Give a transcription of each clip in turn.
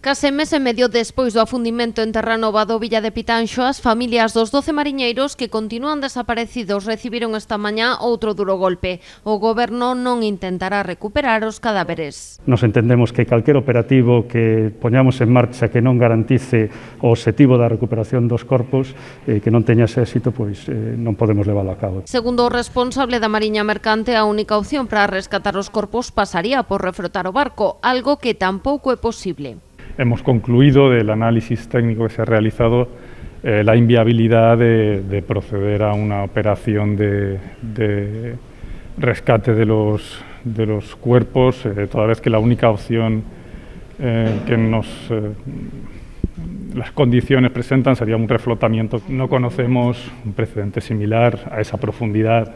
Case mes e medio despois do afundimento en Terranova do Villa de Pitanxo, as familias dos 12 mariñeiros que continúan desaparecidos recibiron esta mañá outro duro golpe. O Goberno non intentará recuperar os cadáveres. Nos entendemos que calquer operativo que poñamos en marcha que non garantice o obxectivo da recuperación dos corpos, que non teña ese éxito, pois non podemos leválo a cabo. Segundo o responsable da Mariña Mercante, a única opción para rescatar os corpos pasaría por reflotar o barco, algo que tampouco é posible. Hemos concluido del análisis técnico que se ha realizado la inviabilidad de proceder a una operación de rescate de los cuerpos, toda vez que la única opción que las condiciones presentan sería un reflotamiento. No conocemos un precedente similar a esa profundidad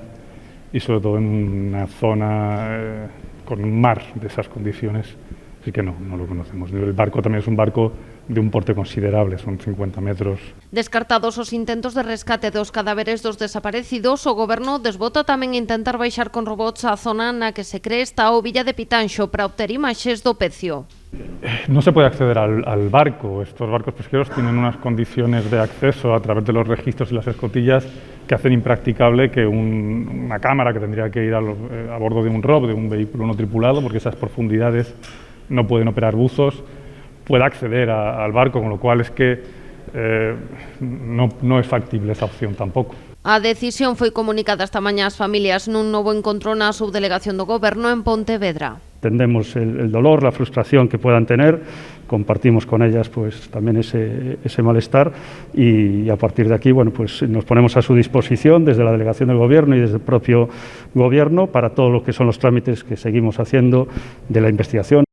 y sobre todo en una zona con un mar de esas condiciones. Así que no lo conocemos. El barco también es un barco de un porte considerable, son 50 metros. Descartados os intentos de rescate dos cadáveres dos desaparecidos, o Goberno desbota tamén intentar baixar con robots a zona na que se cree está o Villa de Pitanxo para obter imaxes do pecio. No se puede acceder al barco. Estos barcos pesqueros tienen unas condiciones de acceso a través de los registros y las escotillas que hacen impracticable que una cámara que tendría que ir a bordo de un ROV, de un vehículo no tripulado, porque esas profundidades no pueden operar buzos, pueda acceder al barco, con lo cual es que no es factible esa opción tampoco. A decisión foi comunicada esta mañá ás familias nun novo encontro na subdelegación do Goberno en Pontevedra. Entendemos el dolor, la frustración que puedan tener, compartimos con ellas pues también ese malestar y a partir de aquí bueno, pues nos ponemos a su disposición desde la delegación del Gobierno y desde el propio Gobierno para todo lo que son los trámites que seguimos haciendo de la investigación.